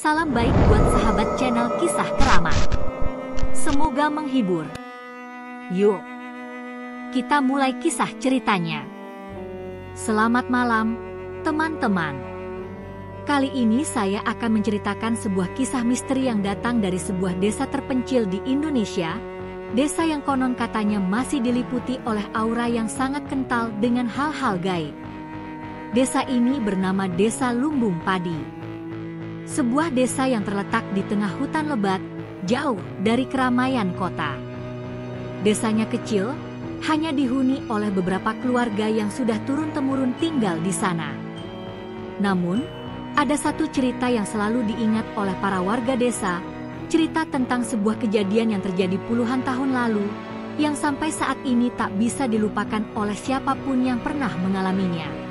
Salam baik buat sahabat channel Kisah Keramat. Semoga menghibur. Yuk, kita mulai kisah ceritanya. Selamat malam, teman-teman. Kali ini saya akan menceritakan sebuah kisah misteri yang datang dari sebuah desa terpencil di Indonesia. Desa yang konon katanya masih diliputi oleh aura yang sangat kental dengan hal-hal gaib. Desa ini bernama Desa Lumbung Padi. Sebuah desa yang terletak di tengah hutan lebat, jauh dari keramaian kota. Desanya kecil, hanya dihuni oleh beberapa keluarga yang sudah turun-temurun tinggal di sana. Namun, ada satu cerita yang selalu diingat oleh para warga desa, cerita tentang sebuah kejadian yang terjadi puluhan tahun lalu, yang sampai saat ini tak bisa dilupakan oleh siapapun yang pernah mengalaminya.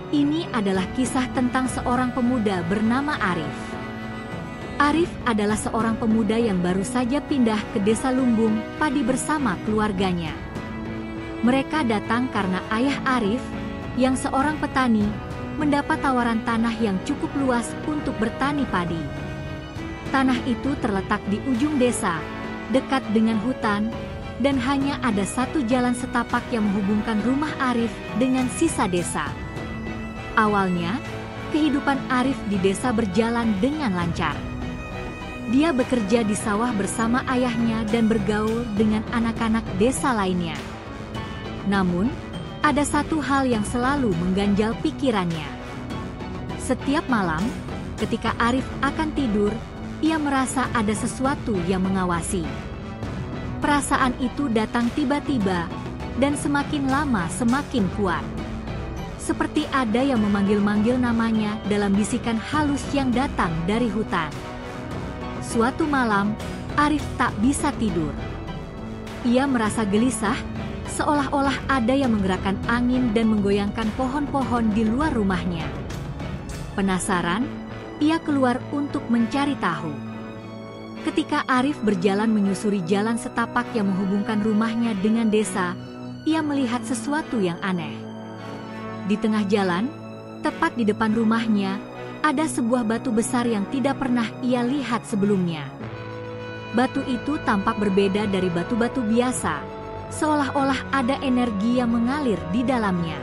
Ini adalah kisah tentang seorang pemuda bernama Arif. Arif adalah seorang pemuda yang baru saja pindah ke Desa Lumbung Padi bersama keluarganya. Mereka datang karena ayah Arif, yang seorang petani, mendapat tawaran tanah yang cukup luas untuk bertani padi. Tanah itu terletak di ujung desa, dekat dengan hutan, dan hanya ada satu jalan setapak yang menghubungkan rumah Arif dengan sisa desa. Awalnya, kehidupan Arif di desa berjalan dengan lancar. Dia bekerja di sawah bersama ayahnya dan bergaul dengan anak-anak desa lainnya. Namun, ada satu hal yang selalu mengganjal pikirannya. Setiap malam, ketika Arif akan tidur, ia merasa ada sesuatu yang mengawasi. Perasaan itu datang tiba-tiba, dan semakin lama semakin kuat. Seperti ada yang memanggil-manggil namanya dalam bisikan halus yang datang dari hutan. Suatu malam, Arif tak bisa tidur. Ia merasa gelisah, seolah-olah ada yang menggerakkan angin dan menggoyangkan pohon-pohon di luar rumahnya. Penasaran, ia keluar untuk mencari tahu. Ketika Arif berjalan menyusuri jalan setapak yang menghubungkan rumahnya dengan desa, ia melihat sesuatu yang aneh. Di tengah jalan, tepat di depan rumahnya, ada sebuah batu besar yang tidak pernah ia lihat sebelumnya. Batu itu tampak berbeda dari batu-batu biasa, seolah-olah ada energi yang mengalir di dalamnya.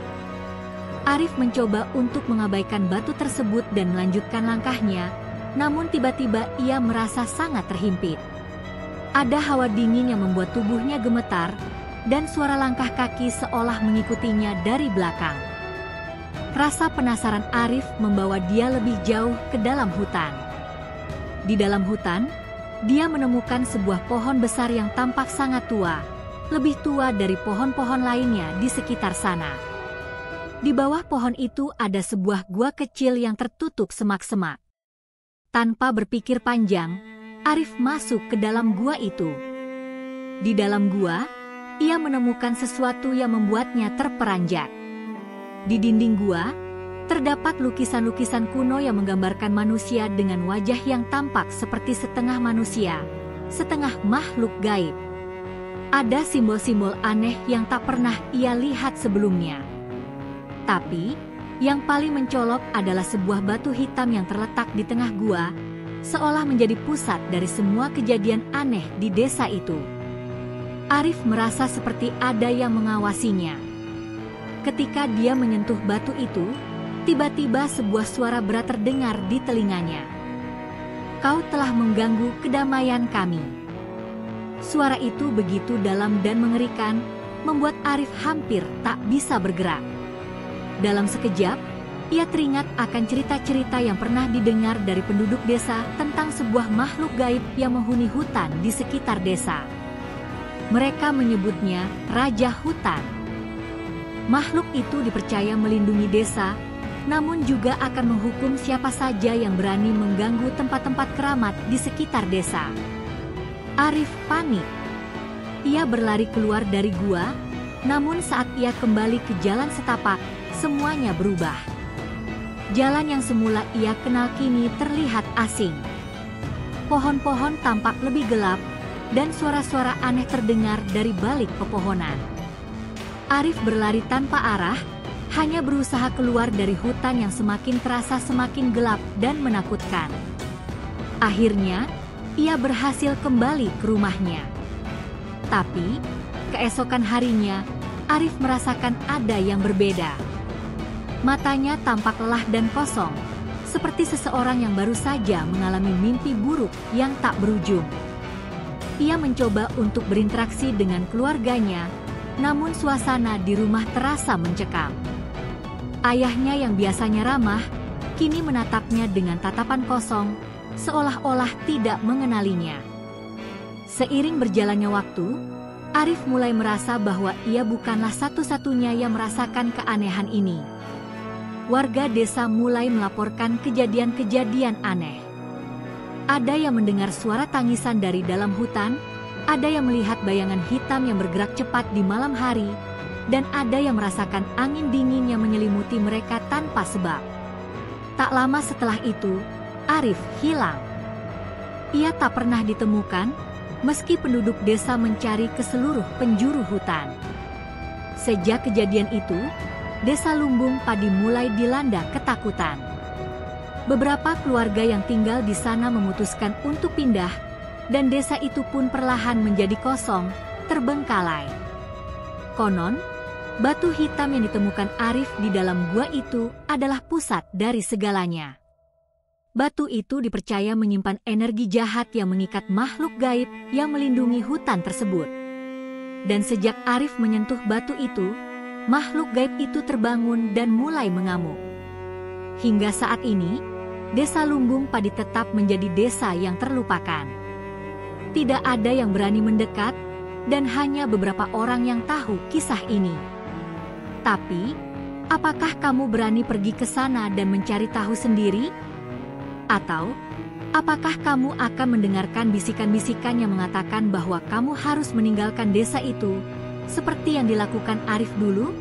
Arif mencoba untuk mengabaikan batu tersebut dan melanjutkan langkahnya, namun tiba-tiba ia merasa sangat terhimpit. Ada hawa dingin yang membuat tubuhnya gemetar, dan suara langkah kaki seolah mengikutinya dari belakang. Rasa penasaran Arif membawa dia lebih jauh ke dalam hutan. Di dalam hutan, dia menemukan sebuah pohon besar yang tampak sangat tua, lebih tua dari pohon-pohon lainnya di sekitar sana. Di bawah pohon itu ada sebuah gua kecil yang tertutup semak-semak. Tanpa berpikir panjang, Arif masuk ke dalam gua itu. Di dalam gua, ia menemukan sesuatu yang membuatnya terperanjat. Di dinding gua, terdapat lukisan-lukisan kuno yang menggambarkan manusia dengan wajah yang tampak seperti setengah manusia, setengah makhluk gaib. Ada simbol-simbol aneh yang tak pernah ia lihat sebelumnya. Tapi, yang paling mencolok adalah sebuah batu hitam yang terletak di tengah gua, seolah menjadi pusat dari semua kejadian aneh di desa itu. Arif merasa seperti ada yang mengawasinya. Ketika dia menyentuh batu itu, tiba-tiba sebuah suara berat terdengar di telinganya. "Kau telah mengganggu kedamaian kami." Suara itu begitu dalam dan mengerikan, membuat Arif hampir tak bisa bergerak. Dalam sekejap, ia teringat akan cerita-cerita yang pernah didengar dari penduduk desa tentang sebuah makhluk gaib yang menghuni hutan di sekitar desa. Mereka menyebutnya Raja Hutan. Makhluk itu dipercaya melindungi desa, namun juga akan menghukum siapa saja yang berani mengganggu tempat-tempat keramat di sekitar desa. Arif panik. Ia berlari keluar dari gua, namun saat ia kembali ke jalan setapak, semuanya berubah. Jalan yang semula ia kenal kini terlihat asing. Pohon-pohon tampak lebih gelap, dan suara-suara aneh terdengar dari balik pepohonan. Arif berlari tanpa arah, hanya berusaha keluar dari hutan yang semakin terasa semakin gelap dan menakutkan. Akhirnya, ia berhasil kembali ke rumahnya. Tapi, keesokan harinya, Arif merasakan ada yang berbeda. Matanya tampak lelah dan kosong, seperti seseorang yang baru saja mengalami mimpi buruk yang tak berujung. Ia mencoba untuk berinteraksi dengan keluarganya, namun suasana di rumah terasa mencekam. Ayahnya yang biasanya ramah, kini menatapnya dengan tatapan kosong, seolah-olah tidak mengenalinya. Seiring berjalannya waktu, Arif mulai merasa bahwa ia bukanlah satu-satunya yang merasakan keanehan ini. Warga desa mulai melaporkan kejadian-kejadian aneh. Ada yang mendengar suara tangisan dari dalam hutan, ada yang melihat bayangan hitam yang bergerak cepat di malam hari, dan ada yang merasakan angin dingin yang menyelimuti mereka tanpa sebab. Tak lama setelah itu, Arif hilang. Ia tak pernah ditemukan, meski penduduk desa mencari ke seluruh penjuru hutan. Sejak kejadian itu, Desa Lumbung Padi mulai dilanda ketakutan. Beberapa keluarga yang tinggal di sana memutuskan untuk pindah, dan desa itu pun perlahan menjadi kosong, terbengkalai. Konon, batu hitam yang ditemukan Arif di dalam gua itu adalah pusat dari segalanya. Batu itu dipercaya menyimpan energi jahat yang mengikat makhluk gaib yang melindungi hutan tersebut. Dan sejak Arif menyentuh batu itu, makhluk gaib itu terbangun dan mulai mengamuk. Hingga saat ini, Desa Lumbung Padi tetap menjadi desa yang terlupakan. Tidak ada yang berani mendekat, dan hanya beberapa orang yang tahu kisah ini. Tapi, apakah kamu berani pergi ke sana dan mencari tahu sendiri? Atau, apakah kamu akan mendengarkan bisikan-bisikan yang mengatakan bahwa kamu harus meninggalkan desa itu, seperti yang dilakukan Arif dulu?